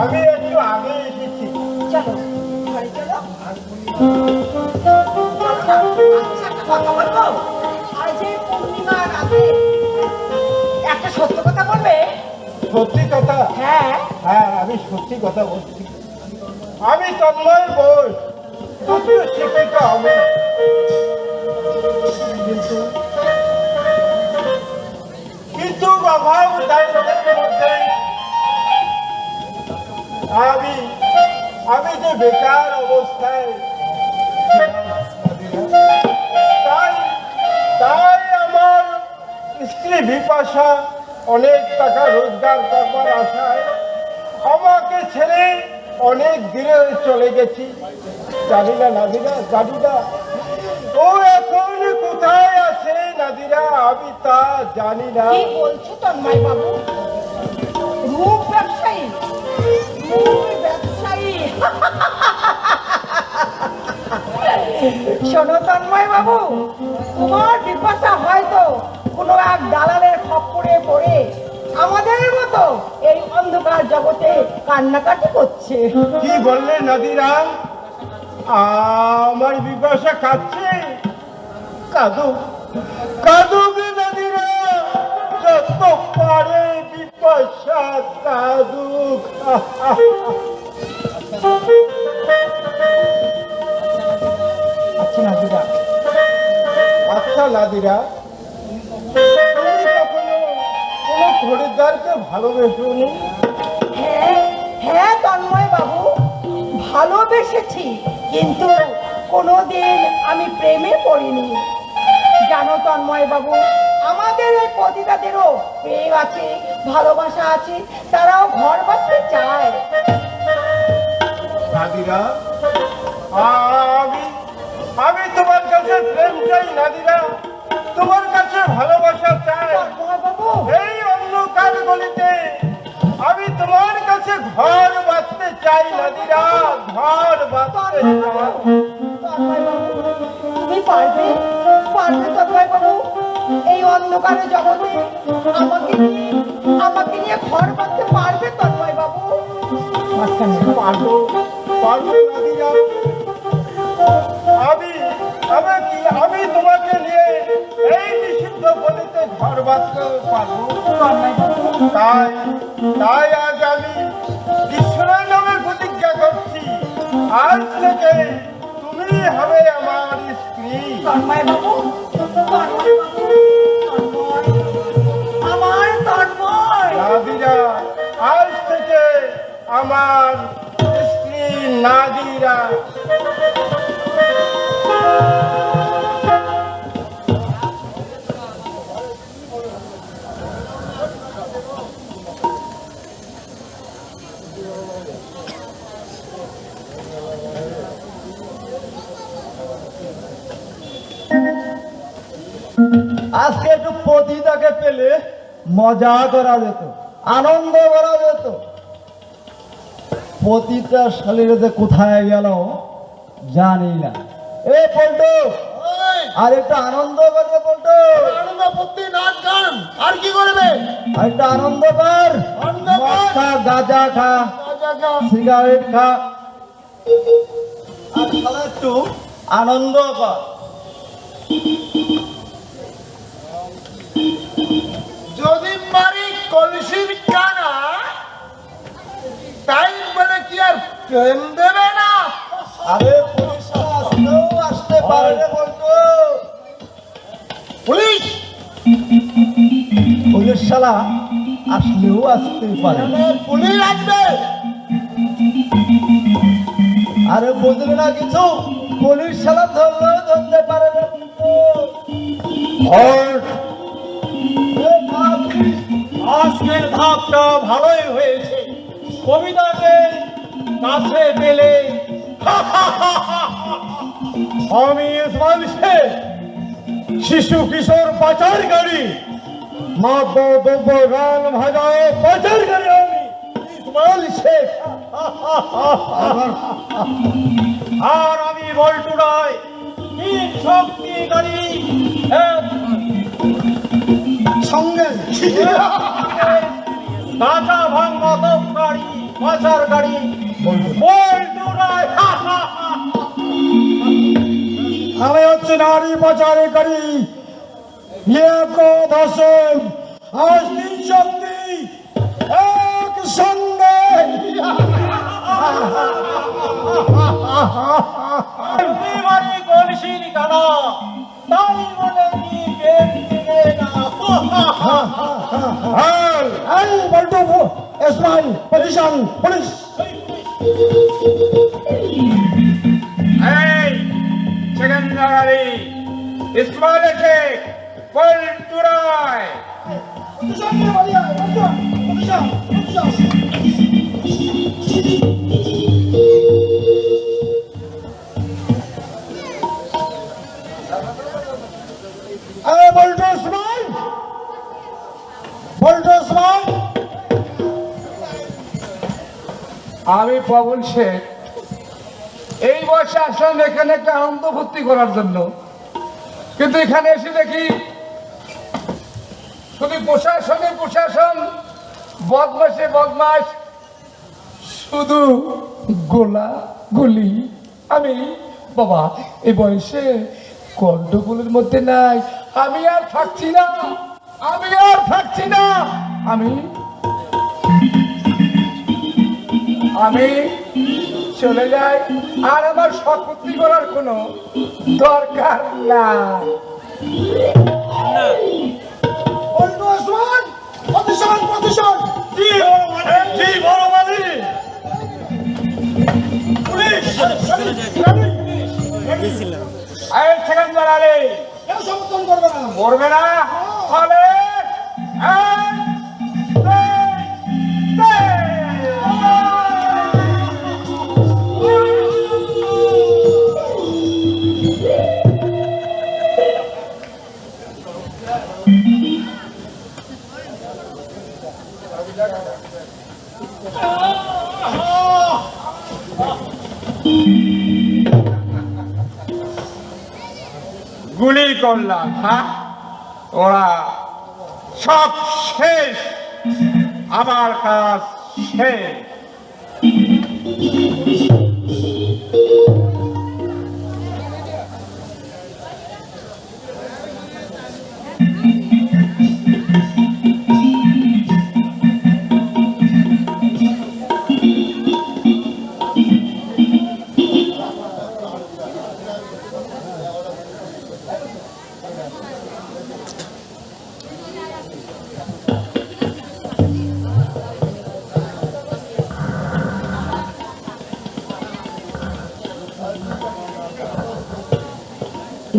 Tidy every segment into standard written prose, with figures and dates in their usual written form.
আমি একটু আগে এসেছি। চলো ঘরে চলো। কথা বলবো আজ এই পূর্ণিমা রাতে একটা সত্য কথা বলবে? সত্যি কথা? হ্যাঁ হ্যাঁ, আমি সত্যি কথা বলছি। আমি তন্ময়ের বই যদিও শিক্ষিকা হবে, কিন্তু অভাব দারিদ্রের মধ্যে আমি যে বেকার অবস্থায় তাই আমার স্ত্রী বিপাশা অনেক টাকা রোজগার করবার আশায় আমাকে ছেড়ে অনেক দূরে চলে গেছি। জানি না নাদিরা, জানি না ও এখন কোথায় আছে নাদিরা, আমি তা জানি না। কি বলছো তন্ময় বাবু? রূপ ব্যবসায়ী? শোনো তন্ময় বাবু, তোমার বিপাশা হয়তো কোনো এক দালালের খপ্পরে পড়ে আমাদের মতো এই অন্ধকার জগতে কান্নাকাটি করছে। কি বললে নাদিরা? আমার বিপাশা কাঁদছে? কাঁদুক কাঁদুক নাদিরা, যত পারে বিপাশা কাঁদুক। আচ্ছা নাদিরা, আচ্ছা নাদিরা, তুমি কখনো কোনো খরিদ্দারকে ভালোবেসোনি? হ্যাঁ হ্যাঁ তন্ময় বাবু, ভালোবেসেছি, কিন্তু কোনোদিন আমি প্রেমে পড়িনি। জানো তন্ময় বাবু, আমাদের এই পতিতাদেরও প্রেম আছে, ভালোবাসা আছে, তারাও ঘর বাঁধতে চায়। নাদিরা, আমি তোমার কাছে প্রেম চাই নাদিরা, তোমার কাছে ভালোবাসা চাই। তন্ময় বাবু, এই অন্ধকার গলিতে আমি তোমার কাছে ঘর বাঁধতে চাই নাদিরা, ঘর বাঁধতে চাই। তন্ময় বাবু, তুমি পারবে পারবে তন্ময় বাবু এই অন্ধকারে জগতে আমাকে নিয়ে ঘর বাঁধতে পারবে তন্ময় বাবু? পারবো পারবো নাদিরা, আমি তোমাকে নিয়ে এই নিষিদ্ধ গলিতে ঘর বাঁধতে পারবো। তাই আজ আমি ঈশ্বরের নামে প্রতিজ্ঞা করছি, আজ থেকে তুমি হবে আমার স্ত্রী। তন্ময় বাবু, তন্ময় বাবু, তন্ময়, আমার তন্ময়। নাদিরা, আজ থেকে আমার স্ত্রী নাদিরা। আজকে একটু পতিতাকে পেলে মজা করা যেত, আনন্দ করা যেত। পতিতা শালীর যে কোথায় গেল জানি না। এ পল্টু, আর একটু আনন্দ করবে পল্টু। আনন্দ করতে নাচ গান আর কি করবে? আর একটু আনন্দ কর, মদ খা, গাঁজা খা, সিগারেট খা, আর শালা একটু আনন্দ কর। যদি মারি কলসির কানা তাই বলে কি আর প্রেম দেবে না? আরে পুলিশ আসতেও আসতে পারে রে বলতো। পুলিশ পুলিশ শালা আসলেও আসতে পারে। পুলিশ আসবে? আরে বুঝবে না কিছু, পুলিশ শালা ধরলেও ধরতে পারে না। আজকের ধাপটা ভালোই হয়েছে, কবিতাকে কাছে পেলে। আমি ইসমাইল শেখ, শিশু কিশোর পাচারকারী, মাদ্য দ্রব্য গান ভাজায় পাচারকারী। আমি ইসমাইল শেখ। আর আমি বল্টু রায়, তিন শক্তিকারী সঙ্গে গাঁজা ভাঙ মদকারী পাচার গাড়ি বল্টু রায়। আমি হচ্ছে নারী পাচারকারী লিয়াকত হোসেন। আজ 3 শক্তি এক সঙ্গে। তুমি বাড়ি কলসির কানা, তাই বলে কি পেট দিলে না? এই বল্টু ইসমাইল পজিশন পুলিশ। এই সেকেন্ডার আলী, ইসমাইল শেখ, বল্টু রায়। এই বল্টু ইসমাইল, বল্টু ইসমাইল। আমি পবন শেখ। এই বয়সে আসলাম এখানে একটা আনন্দ ভর্তি করার জন্য, কিন্তু এখানে এসে দেখি শুধু প্রশাসন, বদমাসে বদমাস, শুধু গোলা গুলি। আমি বাবা এই বয়সে গন্ডগোলের মধ্যে নাই। আমি আর থাকছি না, আমি চলে যাই। আর আমার শপথি করার কোনো দরকার নাই। বল্টু ইসমাইল পজিশন। জি বড় মালিক। পুলিশ এই সেকেন্ডার আলী, কেউ সমর্থন করবে না। করবে না? তাহলে গুলি করলাম। হ্যাঁ, ওরা সব শেষ, আমার কাজ শেষ।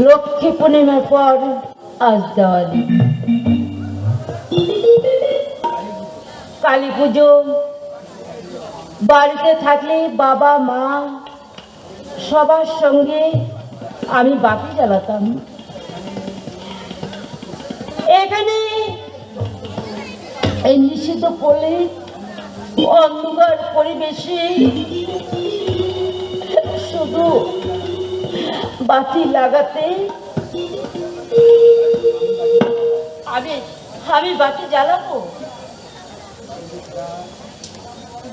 লক্ষ্মী পূর্ণিমার পর আজ দেওয়ালি, কালী পুজো। বাড়িতে থাকলে বাবা মা সবার সঙ্গে আমি বাতি জ্বালাতাম। এখানে এই নিষিদ্ধ পড়লে অন্ধকার পরিবেশে শুধু বাতি লাগাতে আমি বাতি জ্বালাবো।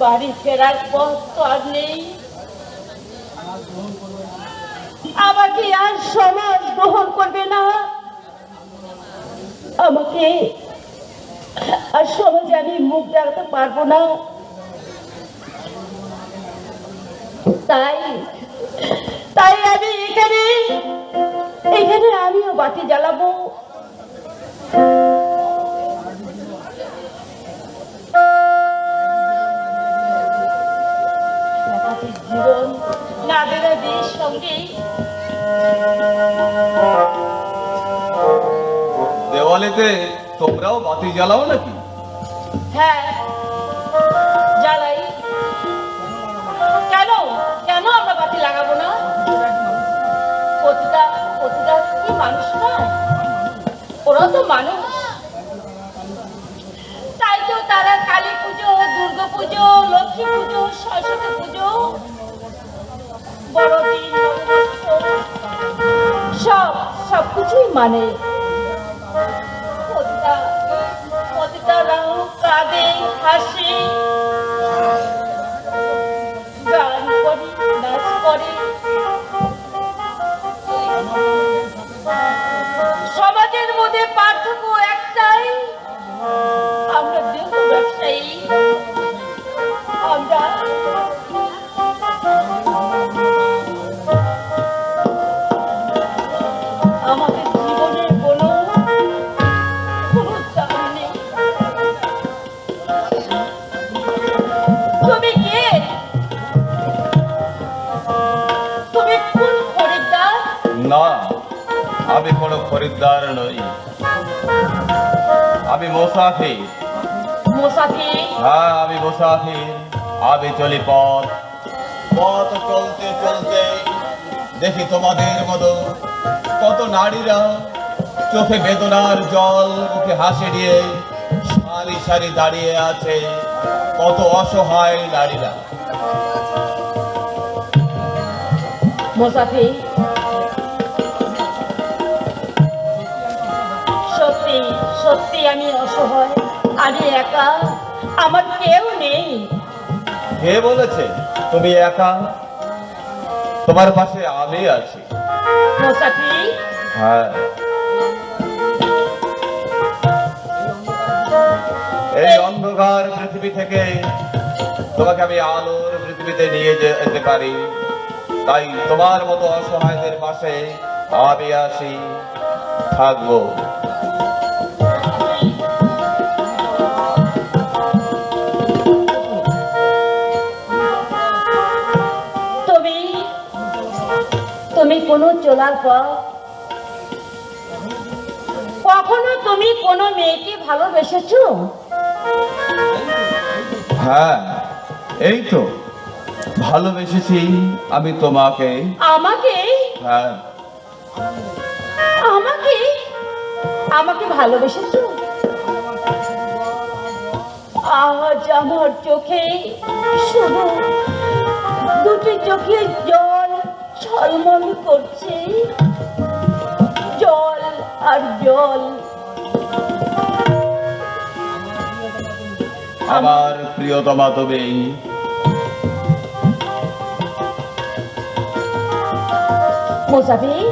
বাড়ি ফেরার পথ তো আর নেই। আমাকে আর সমাজ গ্রহণ করবে না। আমাকে আর সমাজে আমি মুখ দেখাতে পারবো না। তাই আমি এখানে আমিও বাতি জ্বালাবো। জীবন না বেরোবে সঙ্গে। দেওয়ালিতে তোমরাও বাতি জ্বালাও নাকি? হ্যাঁ, জ্বালাই। কেন আমরা বাতি লাগাবো না? প্রতিটা কি মানুষ না? ওরা তো মানুষ। তাই তো তারা কালী পুজো, দুর্গা পুজো, লক্ষ্মী পুজো, সরস্বতী পুজো, বড়দিন, সব কিছুই মানে। প্রতিটা কাঁদে, হাসে, আমরা আমাদের জীবনের কোনো চাপ নেই। তুমি কে? তুমি কোন খরিদ্দার? না, আমি কোনো খরিদ্দার নই, আমি মুসাফির। মুসাফির? হ্যাঁ, আমি মুসাফির। আমি চলি পথ পথ চলতে চলতে দেখি তোমাদের মতো কত নারীরা চোখে বেদনার জল, মুখে হাসি নিয়ে সারি সারি দাঁড়িয়ে আছে, কত অসহায় নারীরা। মুসাফির, সত্যি সত্যি আমি অসহায়, আমি একা, আমার কেউ নেই। কে বলেছে তুমি একা? তোমার পাশে আমি আছি। মুসাফির, হ্যাঁ, এই অন্ধকার পৃথিবী থেকে তোমাকে আমি আলোর পৃথিবীতে নিয়ে যেতে পারি, তাই তোমার মতো অসহায়দের পাশে আমি আসি, থাকবো। তুমি কোনো চলার পর কখনো তুমি কোনো মেয়েকে ভালোবেসেছো? হ্যাঁ, এই তো ভালোবেসেছি আমি তোমাকে। আমাকে? হ্যাঁ। আমাকে আমাকে ভালোবেসেছো? আজ আমার চোখে শুধু দুটি চোখের জল ঝলমল করছে, জল আর জল। আমার প্রিয়তমা তুমি। মুসাফির,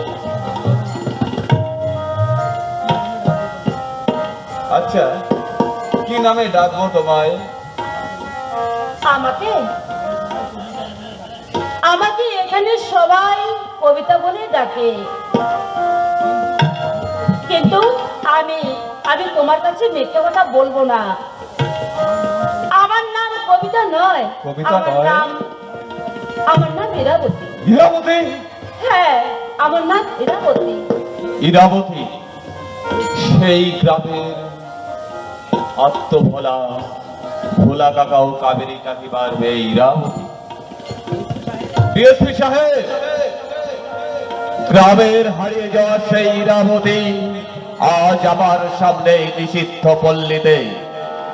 আচ্ছা, কি নামে ডাকবো তোমায়? আমাকে আমাকে এখানে সবাই কবিতা বলে ডাকে, কিন্তু আমি আমি তোমার কাছে মিথ্যে কথা বলবো না। আমার নাম কবিতা নয়, কবিতা আমার নয়? আমার নাম ইরাবতী। ইরাবতী? হ্যাঁ, আমার নাম ইরাবতী। ইরাবতী, সেই গ্রামের আত্মভোলা ভোলা কাকাও কাবেরী কাকিবার মেয়ে ইরাবতী। ডিএসপি সাহেব, গ্রামের হারিয়ে যাওয়া সেই ইরাবতী আজ আমার সামনে নিষিদ্ধ পল্লীতে।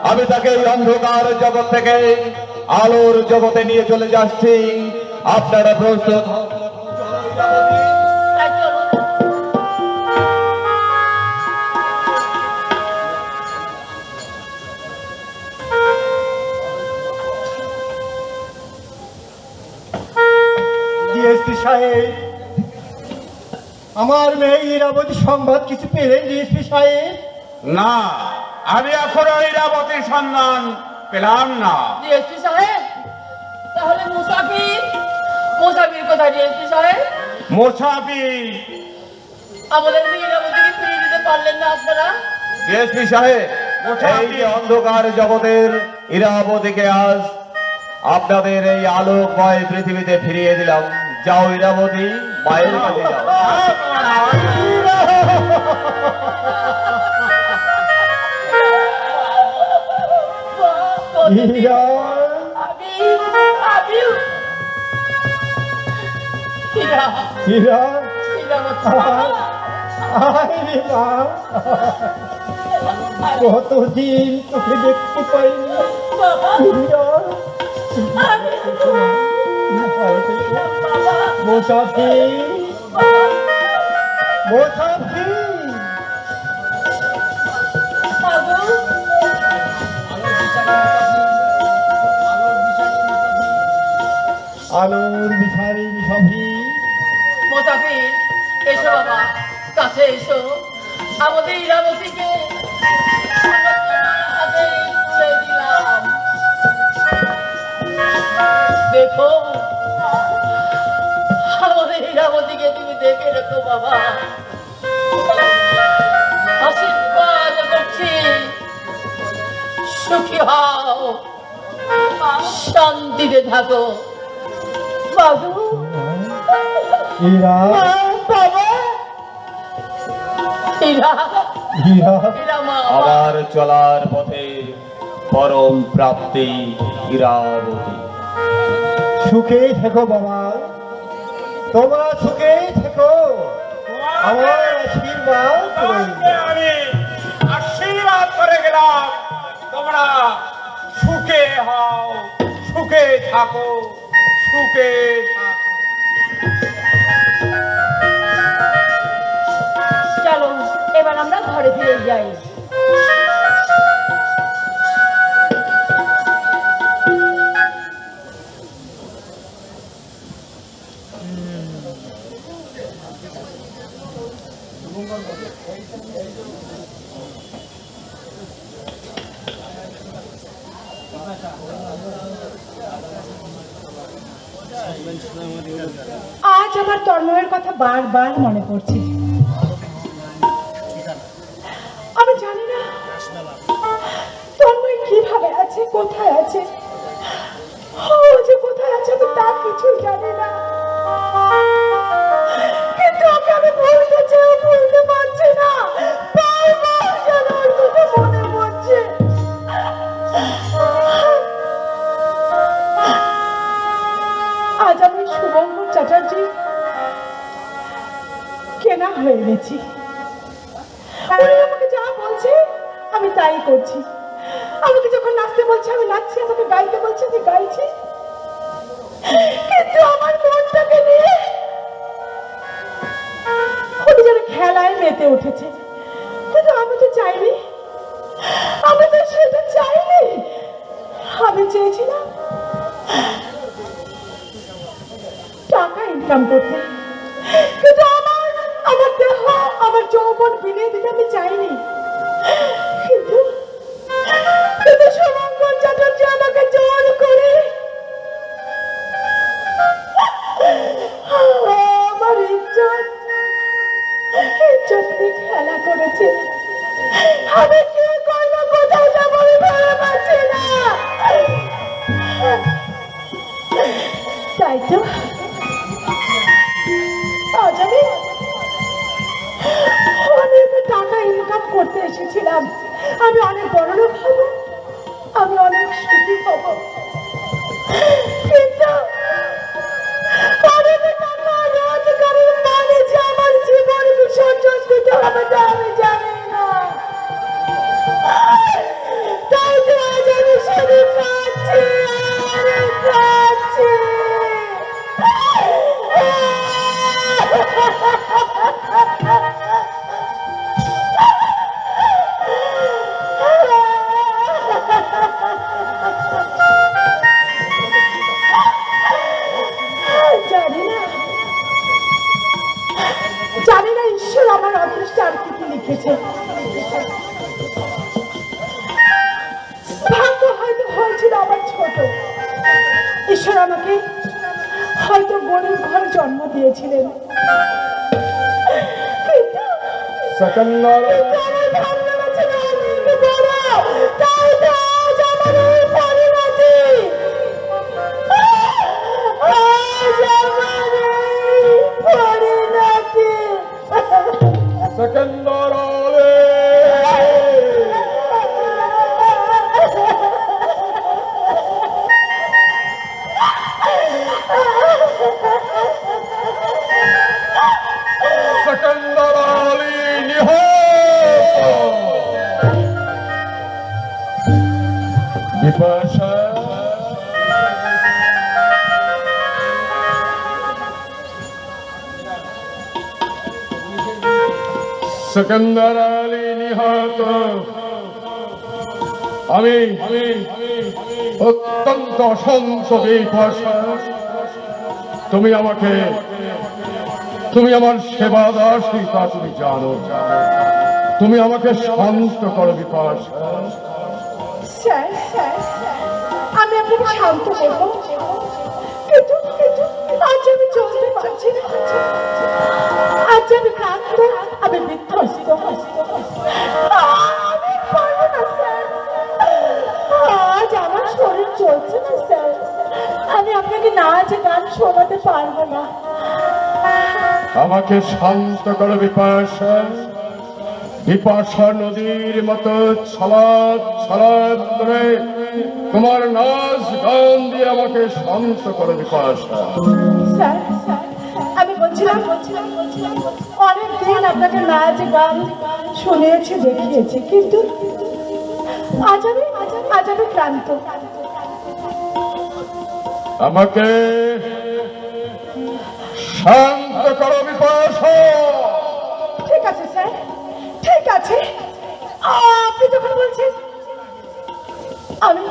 আমি তাকে এই অন্ধকার জগৎ থেকে আলোর জগতে নিয়ে চলে যাচ্ছি। আপনারা প্রস্তুত? তাই চলো। ডিএসপি সাহেব, আমার মেয়ে ইরাবতী সংবাদ কিছু পেলেন ডিএসপি সাহেব? না, আমি এখনো ইরাবতীর সন্ধান পেলাম না। ডিএসপি সাহেব, তাহলে মুসাফির মুসাফির কোথায় ডিএসপি সাহেব? মুসাফির? আমাদের মেয়ে ইরাবতীকে ফিরিয়ে দিতে পারলেন না আপনারা? ডিএসপি সাহেব, এই যে অন্ধকার জগতের ইরাবতীকে আজ আপনাদের এই আলোকময় পৃথিবীতে ফিরিয়ে দিলাম। যাও ইরাবতী, মায়ের কাছে যাও। হীরা, আমি হীরা, হীরা, ইরাবতী। আয় রে মা, কতদিন তোকে দেখতে পাইনি। বাবা, হীরা, আমি বাবা, মুসাফির, মুসাফির। বাবু, আলোর বিশালী মুসাফির। মুসাফির, এসো বাবা, কাছে এসো। আমাদের ইরাবতীকে আমরা তোমার হাতে তুলে দিলাম। দেখো আমাদের হীরাবতীকে তুমি দেখে রেখো বাবা, আশীর্বাদ করছি, সুখী হও, শান্তিতে থাকো বাবু। হীরা বাবা হীরা, হীরা হীরা মা, আবার চলার পথে পরম প্রাপ্তি হীরাবতী। সুখেই থেকো বাবা, তোমরা সুখেই থেকো, আমার আশীর্বাদ তোমাকে আমি আশীর্বাদ করে গেলাম, তোমরা সুখে হও, সুখে থাকো, সুখে থাকো। চলো এবার আমরা ঘরে ফিরে যাই। আজ আমার তন্ময়ের কথা বারবার মনে পড়ছে। আমি জানি না তন্ময় কিভাবে আছে, কোথায় আছে, ও যে কোথায় আছে আমি তা কিছুই জানি না, কিন্তু ওকে আমি ভুলতে চেয়েও ভুলতে পারছি না। বারবার যেন ওর কথা মনে পড়ছে। আজ আমি শুভঙ্কর চ্যাটার্জি কেনা হয়ে গেছি। উনি আমাকে যা বলছে আমি তাই করছি, আমাকে যখন নাচতে বলছে আমি নাচছি, আমাকে গাইতে বলছে আমি গাইছি, কিন্তু আমার মনটাকে নিয়ে উনি যেন খেলায় মেতে উঠেছে। কিন্তু আমি তো চাইনি, আমি তো সেটা চাইনি, আমি চেয়েছিলাম টাকা ইনকাম করতে, কিন্তু আমার দেহ আমার যৌবন বিলিয়ে দিতে আমি চাইনি। কিন্তু শুভঙ্কর চ্যাটার্জি আমাকে জোর করে আমার ইজ্জত নিয়ে খেলা করেছে। আমি কি করবো, কোথায় যাবো আমি ভেবে পাচ্ছি না। তাই তো আজ আমি একটা টাকা ইনকাম করতে এসেছিলাম, আমি অনেক বড় লোক হব, আমি অনেক সুখী হব, কিন্তু অনেক টাকা রোজগারের মানে যে আমার জীবন বিসর্জন দিতে হবে তা আমি জানি না। তাই তো আজ আমি শুধু কাঁদছি আর কাঁদছি। জানি না ঈশ্বর আমার অদৃষ্টে আর কি লিখেছে। ভাগ্য হয়তো হয়েছিল আমার ছোট, ঈশ্বর আমাকে হয়তো গরিব ঘরে জন্ম দিয়েছিলেন, কিন্তু সেকেন্ডার তাই তো আজ আমার এই পরিণতি, আজ আমার এই পরিণতি। সেকেন্ডার সেকেন্ডার আলী বিপাশা সেকেন্দার আলী নিহত। আমি অত্যন্ত অসংখ্য বিপাশা, তুমি আমার সেবা দাসী তা তুমি জানো, তুমি আমাকে শান্ত করো বিপাশা। স্যার, আমি আপনাকে শান্ত করবো, আপনাকে নাচ গান শোনাতে পারবো না। আমাকে শান্ত করো বিপাশা, বিপাশা নদীর মতো ছলাৎ ছলাৎ করে তোমার নাচ গান দিয়ে আমাকে শান্ত করো বিপাশা। স্যার আমি বলছিলাম অনেক দিন আপনাকে নাচ গান শুনিয়েছি দেখিয়েছি, কিন্তু আজ আমি ক্লান্ত। আমাকে শান্ত করো বিপাশা। ঠিক আছে স্যার, ঠিক আছে, আপনি যখন বলছেন আমি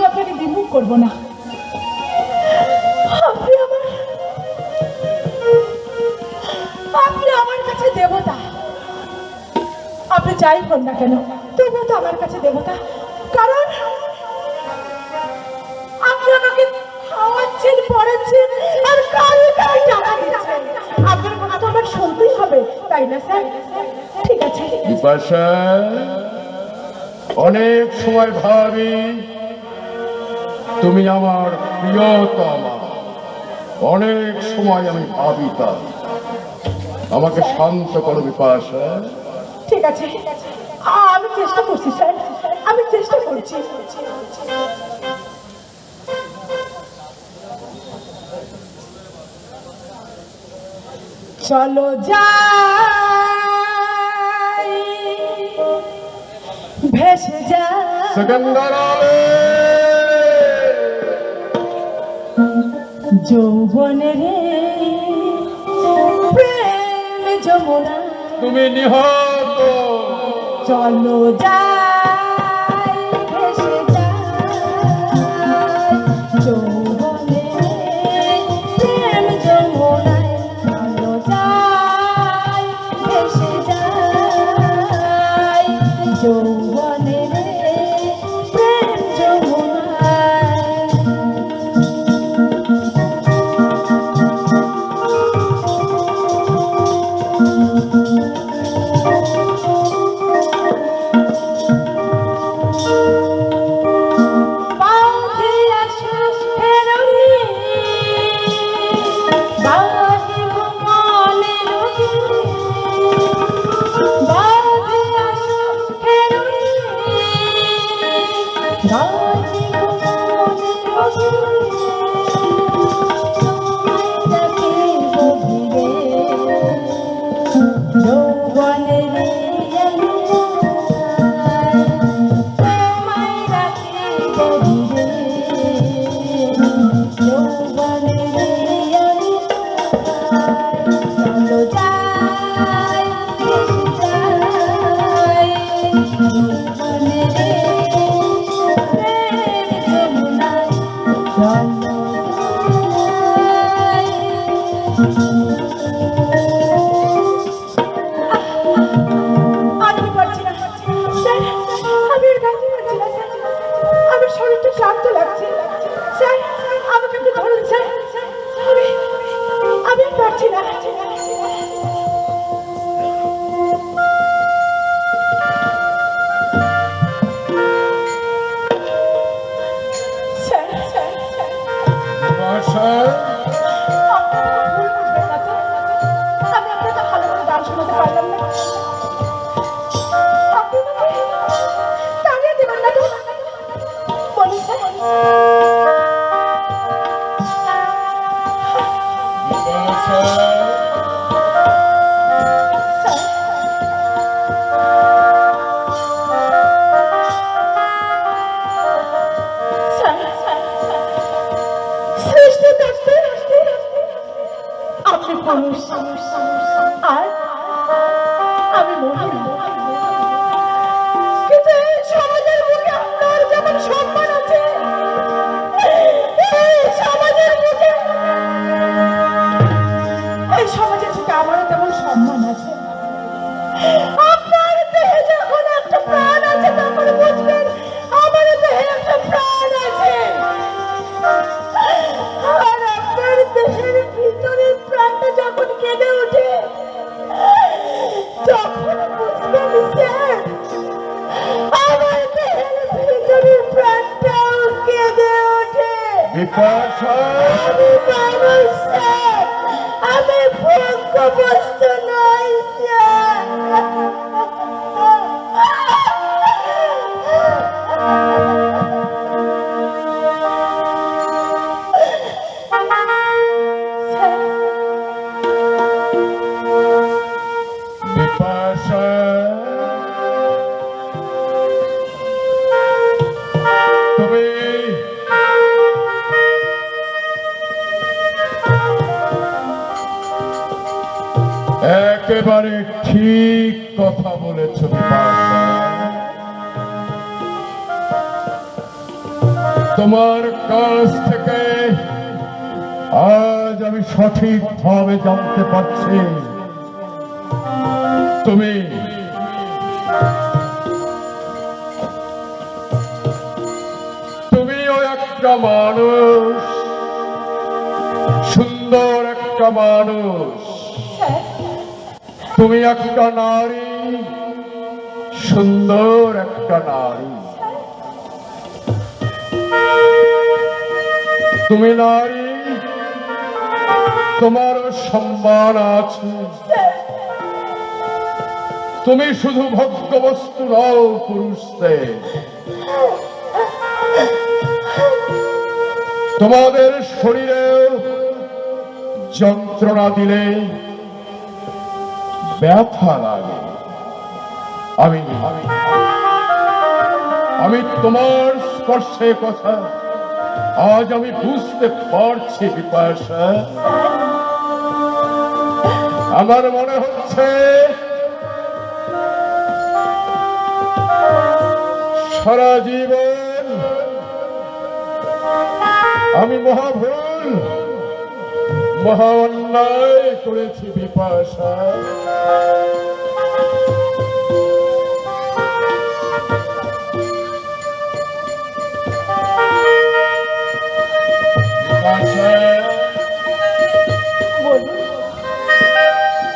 আপনাকে বিমুখ করবো না। আপনি আমার কাছে দেবতা, আপনি যাই হন না কেন তবুও তো আমার কাছে দেবতা, কারণ আপনি আমাকে খাওয়াচ্ছেন, পড়াচ্ছেন আর কারে কারে টাকা দিচ্ছেন। আপনার কথা তো আমার শুনতেই হবে, তাই না স্যার? ঠিক আছে বিপাশা, অনেক সময় ভাবি তুমি আমার প্রিয়তমা, অনেক সময় আমি ভাবি তা। আমাকে শান্ত করো বিপাশা। ঠিক আছে, আমি চেষ্টা করছি স্যার, আমি চেষ্টা করছি। চলো যাই ভেসে যাই সেকেন্ডার আলে যৌবনের প্রেম যমুনা। তুমি নিহত। চলো যাই ভেসে যাই যৌবনের প্রেম যমুনায়। চলো যাই ভেসে যাই যৌবনের প্রেম যমুনায়। আর আমি মহিলা, কিন্তু এই সমাজের বুকে আপনার যেমন সম্মান আছে, এই সমাজের বুকে আমারও তেমন সম্মান আছে। আপনার দেহে যখন একটা প্রাণ আছে তখন বুঝবেন আমার দেহে একটা প্রাণ আছে, আর আপনার দেহের ভিতরের প্রাণটা যখন কেঁদে ওঠে তখন বুঝবেন বিপাশা, আমি মানুষ স্যার, আমি ভোগ্য বস্তু নই বিপাশা, তুমি একেবারে ঠিক কথা বলেছ বিপাশা। তোমার কাছ থেকে আজ আমি সঠিকভাবে জানতে পারছি তুমি তুমিও একটা মানুষ, সুন্দর একটা মানুষ। তুমি একটা নারী, সুন্দর একটা নারী। তুমি নারী, তোমারও সম্মান আছে। তুমি শুধু ভোগ্যবস্তু নও পুরুষদের, তোমাদের শরীরে যন্ত্রণা দিলে ব্যথা লাগে। আমি আমি আমি তোমার স্পর্শে কথা আজ আমি বুঝতে পারছি বিপাশা। আমার মনে হচ্ছে সারা জীবন আমি মহাভুল, মহা অন্যায় করেছি বিপাশা।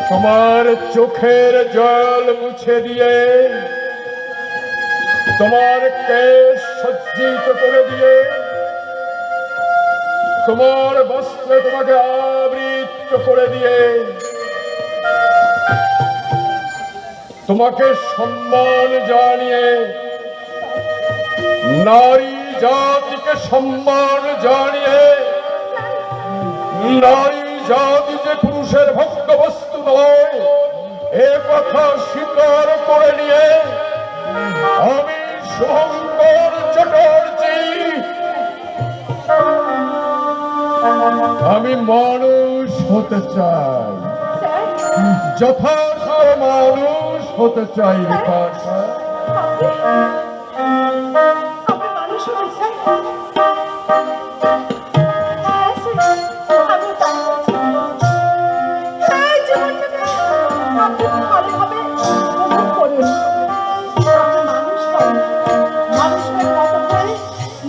তোমার চোখের জল মুছে দিয়ে, তোমার কেশ সজ্জিত করে দিয়ে, তোমার বস্ত্রে তোমাকে আবৃত করে দিয়ে, তোমাকে সম্মান জানিয়ে, নারী জাতিকে সম্মান জানিয়ে, নারী জাতি যে পুরুষের ভোগ্যবস্তু নয় এ কথা স্বীকার করে নিয়ে আমি শুভঙ্কর চ্যাটার্জি আমি মানুষ হতে চাই, যথার্থ মানুষ হতে চাই বিপাশা। আপনি মানুষ হবেন স্যার? হ্যাঁ স্যার, আমি তাই বলছি। এই জীবনটাকে আপনি ভালোভাবে উপভোগ করুন। আপনি মানুষ হন, মানুষের মতো করে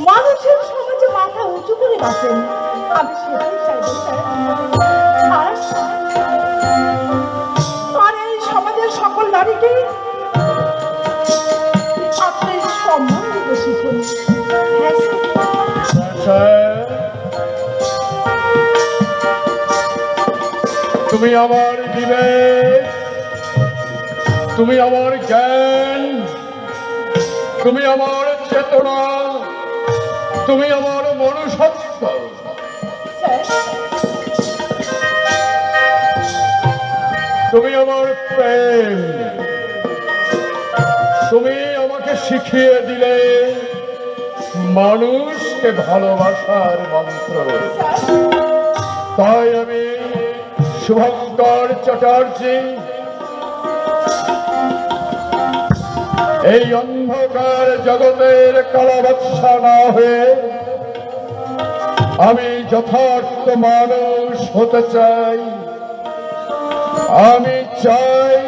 মানুষের সমাজে মাথা উঁচু করে বাঁচেন। আমি সেটাই চাইবো স্যার। আর এই সমাজের সকল নারীকে আপনি সম্মান দিতে শিখুন। হ্যাঁ স্যার। তুমি আমার বিবেক, তুমি আমার জ্ঞান, তুমি আমার চেতনা, তুমি আমার মনুষ্যত্ব। তুমি আমার প্রেম, তুমি আমাকে শিখিয়ে দিলে মানুষকে ভালোবাসার মন্ত্র। তাই আমি শুভঙ্কর চ্যাটার্জি এই অন্ধকার জগতের কালাবৎসা না হয়ে আমি যথার্থ মানুষ হতে চাই। আমি চাই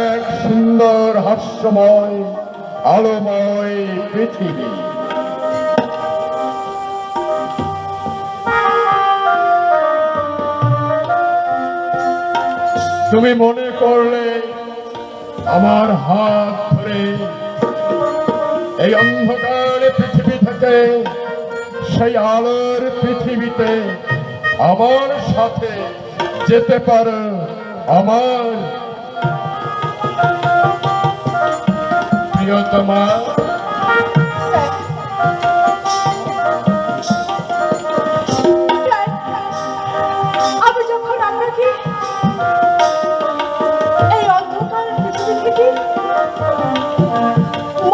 এক সুন্দর হাস্যময় আলোময় পৃথিবী। তুমি মনে করলে আমার হাত ধরে এই অন্ধকার পৃথিবী থেকে সেই আলোর পৃথিবীতে আমার সাথে যেতে পারো আমার প্রিয়তমা। আমি যখন আপনাকে এই অন্ধকার পৃথিবী থেকে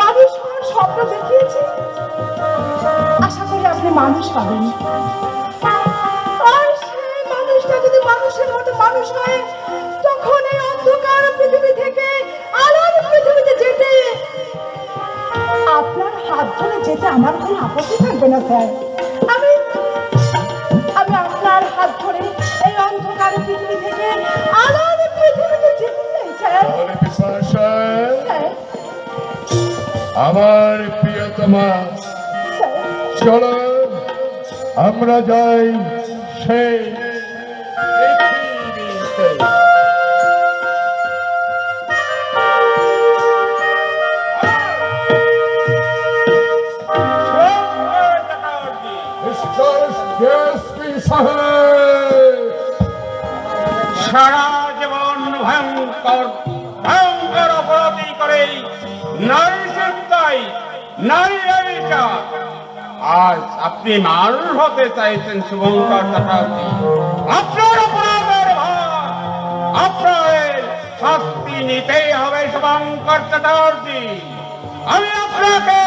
মানুষ হওয়ার স্বপ্ন দেখিয়েছি, আশা করি আপনি মানুষ হবেন। আর সেই মানুষটা যদি মানুষের মতো মানুষ হয়, তখন এই অন্ধকার পৃথিবী থেকে আলোর পৃথিবীতে যেতে আপনার হাত ধরে যেতে আমার কোনো আপত্তি থাকবে না স্যার। আমি আমি আপনার হাত ধরে এই অন্ধকার পৃথিবী থেকে আলোর পৃথিবীতে যেতে চাই স্যার। তাহলে বিপাশা, স্যার, আমার প্রিয়তমা, স্যার, চলো আমরা যাই সেই পৃথিবীতে। মিস্টার ডিএসপি সাহেব, সারা জীবন ভয়ঙ্কর অপরাধী করে নারী চিন্তায় নারী বিচার, আজ আপনি মানুষ হতে চাইছেন শুভঙ্কর চ্যাটার্জি। আপনার অপরাধের ভার আপনার শাস্তি নিতেই হবে শুভঙ্কর চ্যাটার্জি। আমি আপনাকে